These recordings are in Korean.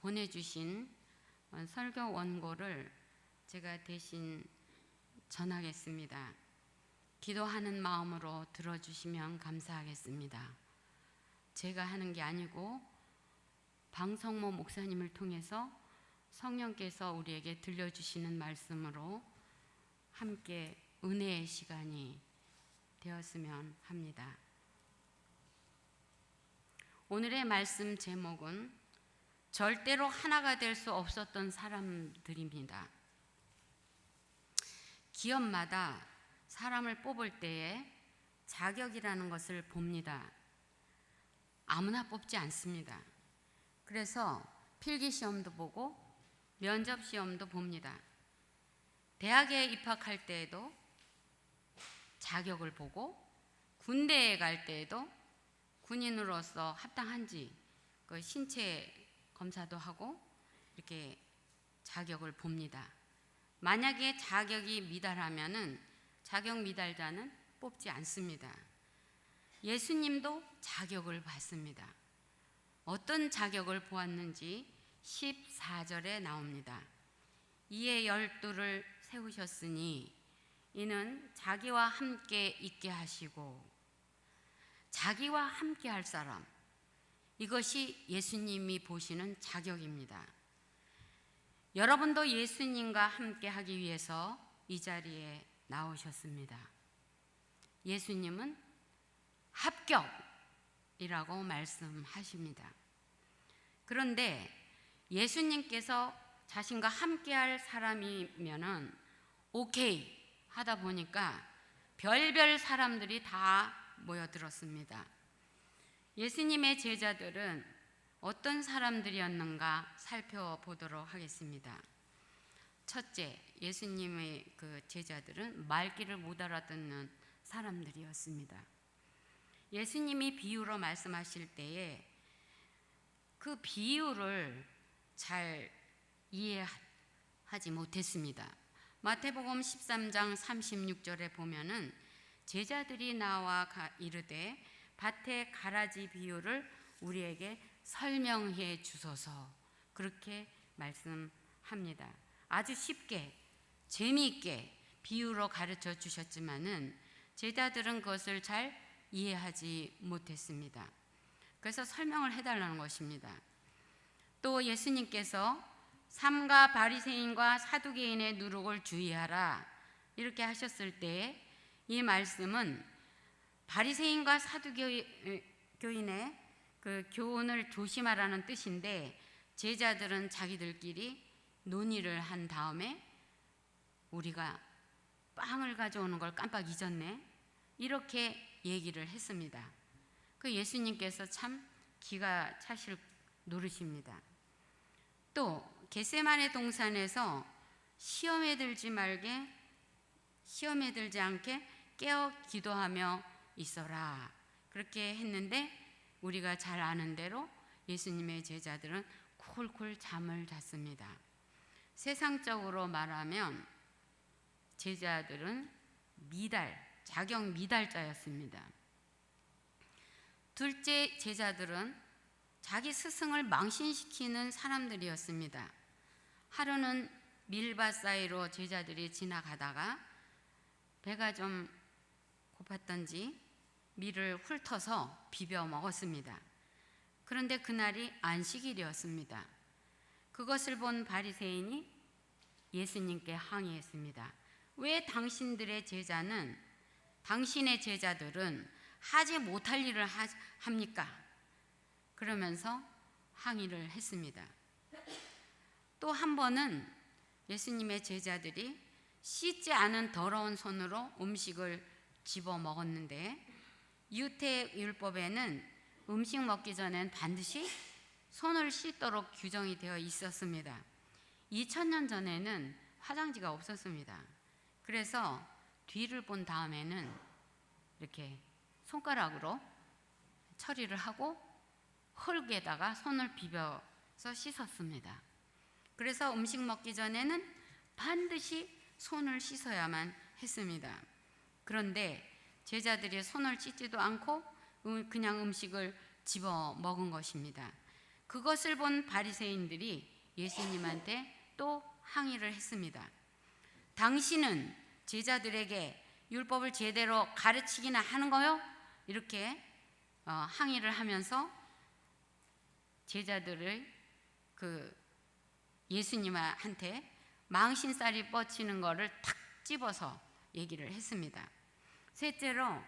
보내주신 설교 원고를 제가 대신 전하겠습니다. 기도하는 마음으로 들어주시면 감사하겠습니다. 제가 하는 게 아니고 방성모 목사님을 통해서 성령께서 우리에게 들려주시는 말씀으로 함께 은혜의 시간이 되었으면 합니다. 오늘의 말씀 제목은 절대로 하나가 될 수 없었던 사람들입니다. 기업마다 사람을 뽑을 때에 자격이라는 것을 봅니다. 아무나 뽑지 않습니다. 그래서 필기시험도 보고 면접시험도 봅니다. 대학에 입학할 때에도 자격을 보고 군대에 갈 때에도 군인으로서 합당한지 그 신체 검사도 하고 이렇게 자격을 봅니다. 만약에 자격이 미달하면은 자격 미달자는 뽑지 않습니다. 예수님도 자격을 받습니다. 어떤 자격을 보았는지 14절에 나옵니다. 이에 12를 세우셨으니 이는 자기와 함께 있게 하시고, 자기와 함께 할 사람, 이것이 예수님이 보시는 자격입니다. 여러분도 예수님과 함께 하기 위해서 이 자리에 나오셨습니다. 예수님은 합격이라고 말씀하십니다. 그런데 예수님께서 자신과 함께 할 사람이면은 오케이 하다 보니까 별별 사람들이 다 모여들었습니다. 예수님의 제자들은 어떤 사람들이었는가 살펴보도록 하겠습니다. 첫째, 예수님의 그 제자들은 말귀를 못 알아듣는 사람들이었습니다. 예수님이 비유로 말씀하실 때에 그 비유를 잘 이해하지 못했습니다. 마태복음 13장 36절에 보면은 제자들이 나와 이르되 밭의 가라지 비유를 우리에게 설명해 주소서, 그렇게 말씀합니다. 아주 쉽게 재미있게 비유로 가르쳐 주셨지만은 제자들은 그것을 잘 이해하지 못했습니다. 그래서 설명을 해달라는 것입니다. 또 예수님께서 삼가 바리새인과 사두개인의 누룩을 주의하라 이렇게 하셨을 때 이 말씀은 바리새인과 사두개인의 그 교훈을 조심하라는 뜻인데, 제자들은 자기들끼리 논의를 한 다음에 우리가 빵을 가져오는 걸 깜빡 잊었네, 이렇게 얘기를 했습니다. 그 예수님께서 참 기가 차실 노릇입니다. 또 겟세마네 동산에서 시험에 들지 않게 깨어 기도하며 있어라 그렇게 했는데, 우리가 잘 아는 대로 예수님의 제자들은 콜콜 잠을 잤습니다. 세상적으로 말하면 제자들은 자격 미달자였습니다. 둘째, 제자들은 자기 스승을 망신시키는 사람들이었습니다. 하루는 밀밭 사이로 제자들이 지나가다가 배가 좀 고팠던지 밀을 훑어서 비벼 먹었습니다. 그런데 그날이 안식일이었습니다. 그것을 본 바리새인이 예수님께 항의했습니다. 왜 당신의 제자들은 하지 못할 일을 합니까? 그러면서 항의를 했습니다. 또 한 번은 예수님의 제자들이 씻지 않은 더러운 손으로 음식을 집어 먹었는데, 유태율법에는 음식 먹기 전엔 반드시 손을 씻도록 규정이 되어 있었습니다. 2000년 전에는 화장지가 없었습니다. 그래서 뒤를 본 다음에는 이렇게 손가락으로 처리를 하고 흙에다가 손을 비벼서 씻었습니다. 그래서 음식 먹기 전에는 반드시 손을 씻어야만 했습니다. 그런데 제자들이 손을 씻지도 않고 그냥 음식을 집어 먹은 것입니다. 그것을 본 바리새인들이 예수님한테 또 항의를 했습니다. 당신은 제자들에게 율법을 제대로 가르치기나 하는 거요? 이렇게 항의를 하면서 제자들을 예수님한테 망신살이 뻗치는 거를 탁 집어서 얘기를 했습니다. 셋째로,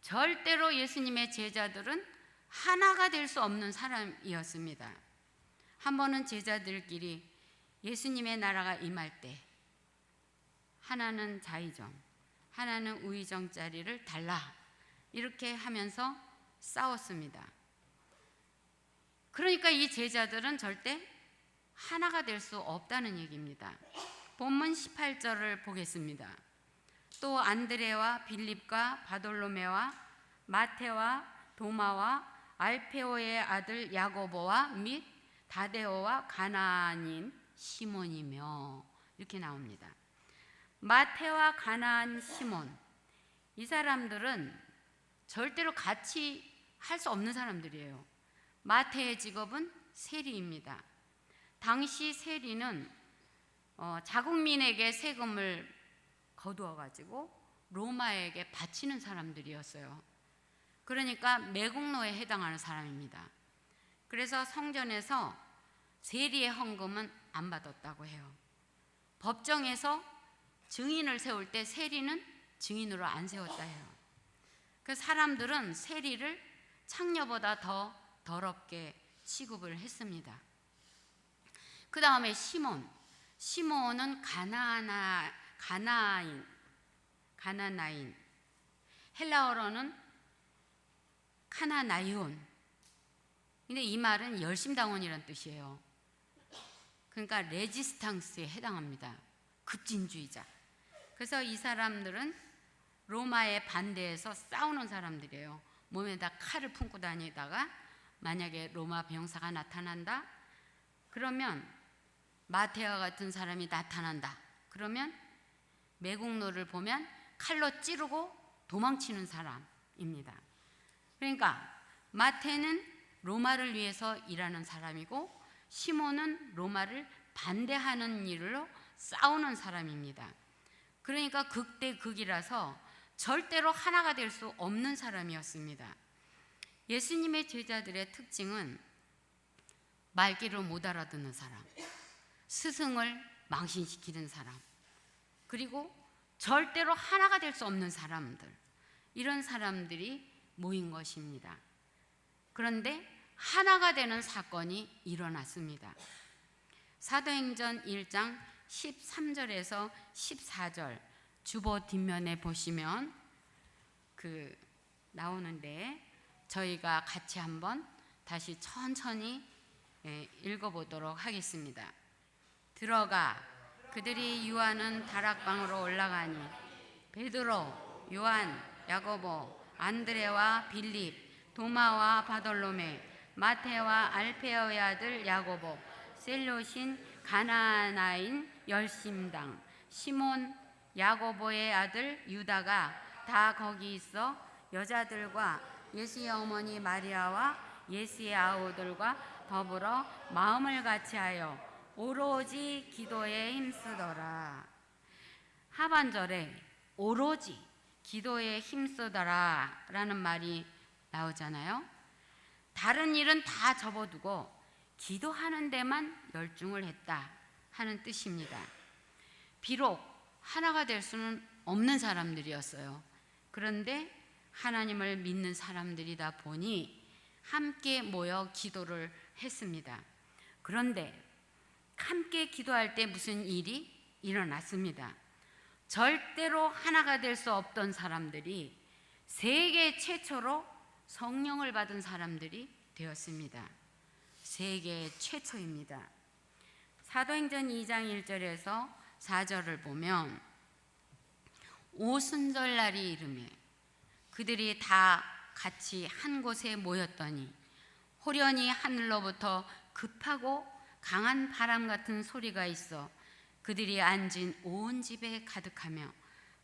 절대로 예수님의 제자들은 하나가 될 수 없는 사람이었습니다. 한 번은 제자들끼리 예수님의 나라가 임할 때 하나는 자의정, 하나는 우의정짜리를 달라, 이렇게 하면서 싸웠습니다. 그러니까 이 제자들은 절대 하나가 될 수 없다는 얘기입니다. 본문 18절을 보겠습니다. 또 안드레와 빌립과 바돌로메와 마테와 도마와 알페오의 아들 야고보와 및 다데오와 가나안인 시몬이며, 이렇게 나옵니다. 마테와 가나안, 시몬, 이 사람들은 절대로 같이 할 수 없는 사람들이에요. 마테의 직업은 세리입니다. 당시 세리는 자국민에게 세금을 거두어 가지고 로마에게 바치는 사람들이었어요. 그러니까 매국노에 해당하는 사람입니다. 그래서 성전에서 세리의 헌금은 안 받았다고 해요. 법정에서 증인을 세울 때 세리는 증인으로 안 세웠다 해요. 그 사람들은 세리를 창녀보다 더 더럽게 취급을 했습니다. 그 다음에 시몬은 가나나인, 헬라어로는 카나나이온. 근데 이 말은 열심당원이란 뜻이에요. 그러니까 레지스탕스에 해당합니다. 급진주의자. 그래서 이 사람들은 로마에 반대해서 싸우는 사람들이에요. 몸에다 칼을 품고 다니다가 만약에 로마 병사가 나타난다, 그러면 마테와 같은 사람이 나타난다, 그러면 매국노를 보면 칼로 찌르고 도망치는 사람입니다. 그러니까 마테는 로마를 위해서 일하는 사람이고 시몬은 로마를 반대하는 일로 싸우는 사람입니다. 그러니까 극대극이라서 절대로 하나가 될 수 없는 사람이었습니다. 예수님의 제자들의 특징은 말귀를 못 알아듣는 사람, 스승을 망신시키는 사람, 그리고 절대로 하나가 될 수 없는 사람들, 이런 사람들이 모인 것입니다. 그런데 하나가 되는 사건이 일어났습니다. 사도행전 1장 13절에서 14절 주보 뒷면에 보시면 나오는데 저희가 같이 한번 다시 천천히 읽어보도록 하겠습니다. 들어가 그들이 유하는 다락방으로 올라가니 베드로, 요한, 야고보, 안드레와 빌립, 도마와 바돌로메, 마테와 알페오의 아들 야고보, 셀롯인 가나나인 열심당, 시몬, 야고보의 아들 유다가 다 거기 있어 여자들과 예수의 어머니 마리아와 예수의 아우들과 더불어 마음을 같이하여 오로지 기도에 힘쓰더라. 하반절에 오로지 기도에 힘쓰더라 라는 말이 나오잖아요. 다른 일은 다 접어두고 기도하는 데만 열중을 했다 하는 뜻입니다. 비록 하나가 될 수는 없는 사람들이었어요. 그런데 하나님을 믿는 사람들이다 보니 함께 모여 기도를 했습니다. 그런데 함께 기도할 때 무슨 일이 일어났습니다. 절대로 하나가 될 수 없던 사람들이 세계 최초로 성령을 받은 사람들이 되었습니다. 세계 최초입니다. 사도행전 2장 1절에서 4절을 보면 오순절날이 이르매 그들이 다 같이 한 곳에 모였더니 호련히 하늘로부터 급하고 강한 바람 같은 소리가 있어 그들이 앉은 온 집에 가득하며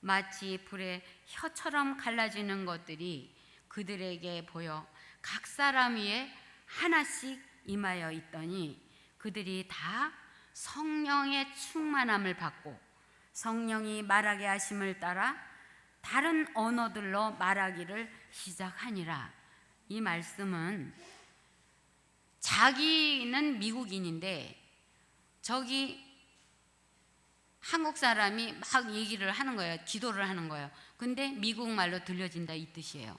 마치 불에 혀처럼 갈라지는 것들이 그들에게 보여 각 사람 위에 하나씩 임하여 있더니 그들이 다 성령의 충만함을 받고 성령이 말하게 하심을 따라 다른 언어들로 말하기를 시작하니라. 이 말씀은 자기는 미국인인데 저기 한국 사람이 막 얘기를 하는 거예요. 기도를 하는 거예요. 근데 미국 말로 들려진다 이 뜻이에요.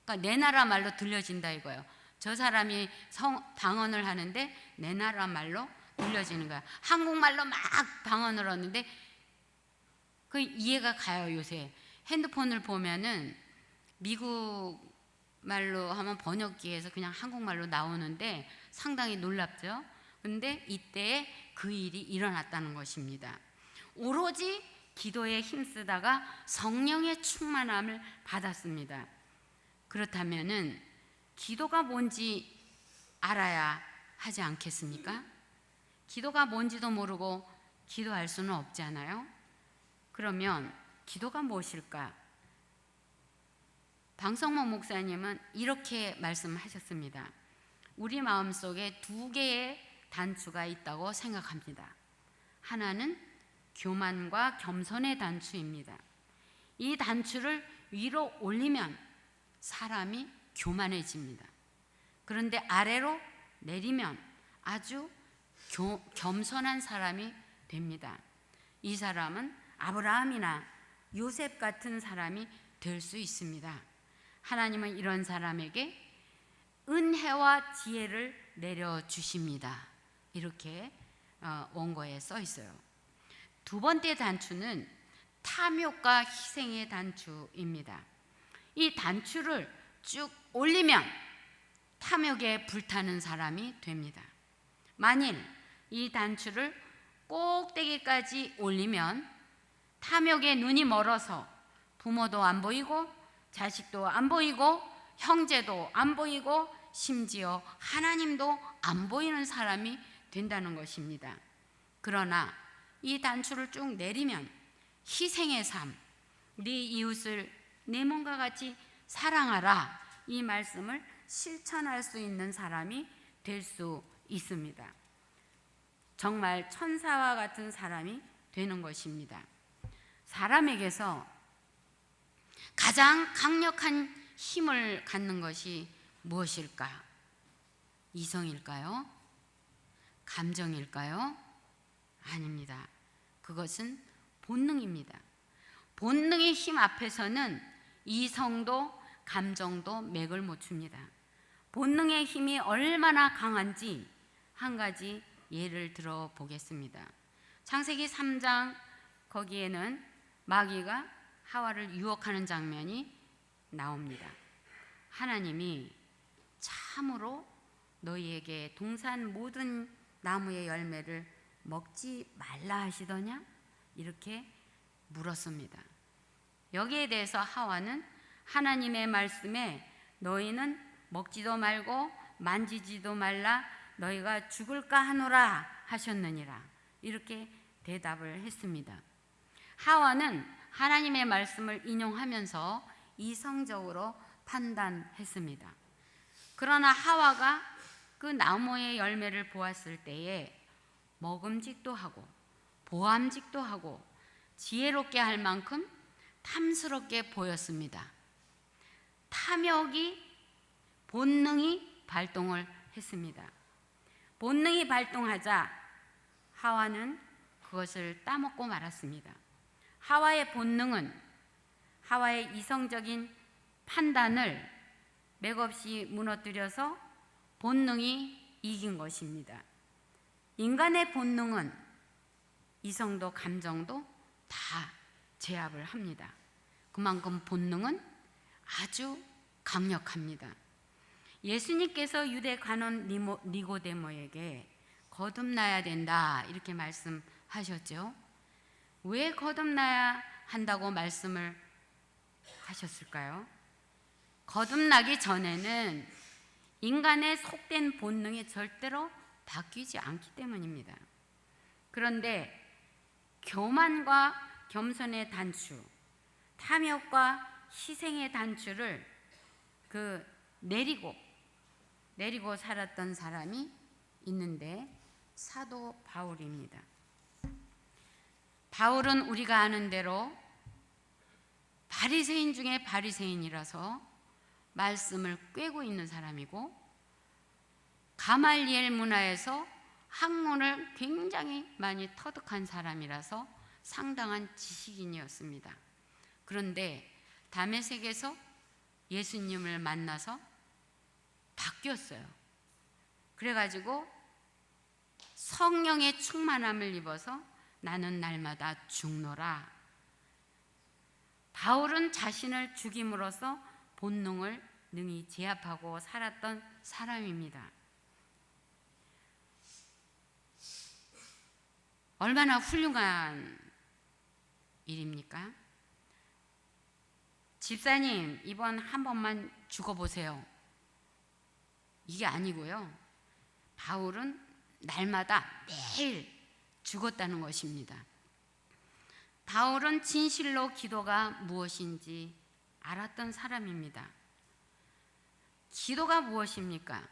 그러니까 내 나라 말로 들려진다 이거예요. 저 사람이 방언을 하는데 내 나라 말로 들려지는 거야. 한국말로 막 방언을 하는데 그 이해가 가요. 요새 핸드폰을 보면은 미국 말로 하면 번역기에서 그냥 한국말로 나오는데 상당히 놀랍죠. 근데 이때에 그 일이 일어났다는 것입니다. 오로지 기도에 힘쓰다가 성령의 충만함을 받았습니다. 그렇다면은 기도가 뭔지 알아야 하지 않겠습니까? 기도가 뭔지도 모르고 기도할 수는 없잖아요. 그러면 기도가 무엇일까? 방성모 목사님은 이렇게 말씀하셨습니다. 우리 마음속에 두 개의 단추가 있다고 생각합니다. 하나는 교만과 겸손의 단추입니다. 이 단추를 위로 올리면 사람이 교만해집니다. 그런데 아래로 내리면 아주 겸손한 사람이 됩니다. 이 사람은 아브라함이나 요셉 같은 사람이 될 수 있습니다. 하나님은 이런 사람에게 은혜와 지혜를 내려주십니다. 이렇게 원고에 써 있어요. 두 번째 단추는 탐욕과 희생의 단추입니다. 이 단추를 쭉 올리면 탐욕에 불타는 사람이 됩니다. 만일 이 단추를 꼭대기까지 올리면 탐욕에 눈이 멀어서 부모도 안 보이고 자식도 안 보이고 형제도 안 보이고 심지어 하나님도 안 보이는 사람이 된다는 것입니다. 그러나 이 단추를 쭉 내리면 희생의 삶, 네 이웃을 내 몸과 같이 사랑하라, 이 말씀을 실천할 수 있는 사람이 될 수 있습니다. 정말 천사와 같은 사람이 되는 것입니다. 사람에게서 가장 강력한 힘을 갖는 것이 무엇일까? 이성일까요? 감정일까요? 아닙니다. 그것은 본능입니다. 본능의 힘 앞에서는 이성도 감정도 맥을 못 춥니다. 본능의 힘이 얼마나 강한지 한 가지 예를 들어 보겠습니다. 창세기 3장 거기에는 마귀가 하와를 유혹하는 장면이 나옵니다. 하나님이 참으로 너희에게 동산 모든 나무의 열매를 먹지 말라 하시더냐? 이렇게 물었습니다. 여기에 대해서 하와는 하나님의 말씀에 너희는 먹지도 말고 만지지도 말라 너희가 죽을까 하노라 하셨느니라, 이렇게 대답을 했습니다. 하와는 하나님의 말씀을 인용하면서 이성적으로 판단했습니다. 그러나 하와가 그 나무의 열매를 보았을 때에 먹음직도 하고 보암직도 하고 지혜롭게 할 만큼 탐스럽게 보였습니다. 탐욕이 본능이 발동을 했습니다. 본능이 발동하자 하와는 그것을 따먹고 말았습니다. 하와의 본능은 하와의 이성적인 판단을 맥없이 무너뜨려서 본능이 이긴 것입니다. 인간의 본능은 이성도 감정도 다 제압을 합니다. 그만큼 본능은 아주 강력합니다. 예수님께서 유대 관원 니고데모에게 거듭나야 된다 이렇게 말씀하셨죠. 왜 거듭나야 한다고 말씀을 하셨을까요? 거듭나기 전에는 인간의 속된 본능이 절대로 바뀌지 않기 때문입니다. 그런데 교만과 겸손의 단추, 탐욕과 희생의 단추를 내리고 내리고 살았던 사람이 있는데 사도 바울입니다. 바울은 우리가 아는 대로 바리새인 중에 바리새인이라서 말씀을 꿰고 있는 사람이고, 가말리엘 문화에서 학문을 굉장히 많이 터득한 사람이라서 상당한 지식인이었습니다. 그런데 다메섹에서 예수님을 만나서 바뀌었어요. 그래가지고 성령의 충만함을 입어서 나는 날마다 죽노라. 바울은 자신을 죽임으로써 본능을 능히 제압하고 살았던 사람입니다. 얼마나 훌륭한 일입니까? 집사님, 이번 한 번만 죽어보세요. 이게 아니고요. 바울은 날마다 매일 죽었다는 것입니다. 바울은 진실로 기도가 무엇인지 알았던 사람입니다. 기도가 무엇입니까?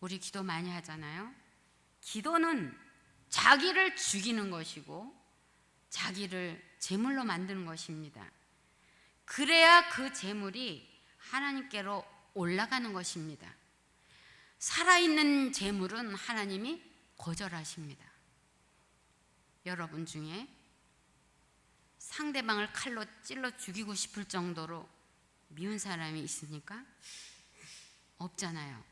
우리 기도 많이 하잖아요. 기도는 자기를 죽이는 것이고 자기를 제물로 만드는 것입니다. 그래야 그 제물이 하나님께로 올라가는 것입니다. 살아있는 제물은 하나님이 거절하십니다. 여러분 중에 상대방을 칼로 찔러 죽이고 싶을 정도로 미운 사람이 있습니까? 없잖아요.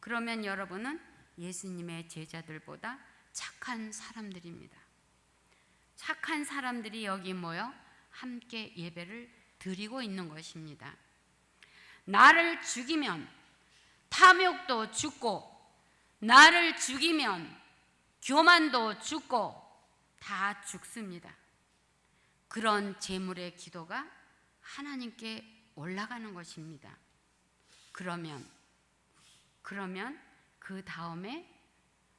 그러면 여러분은 예수님의 제자들보다 착한 사람들입니다. 착한 사람들이 여기 모여 함께 예배를 드리고 있는 것입니다. 나를 죽이면 탐욕도 죽고, 나를 죽이면 교만도 죽고 다 죽습니다. 그런 제물의 기도가 하나님께 올라가는 것입니다. 그러면 그 다음에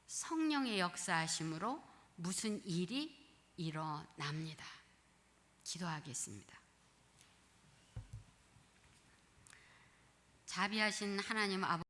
성령의 역사하심으로 무슨 일이 일어납니다. 기도하겠습니다. 자비하신 하나님 아버지,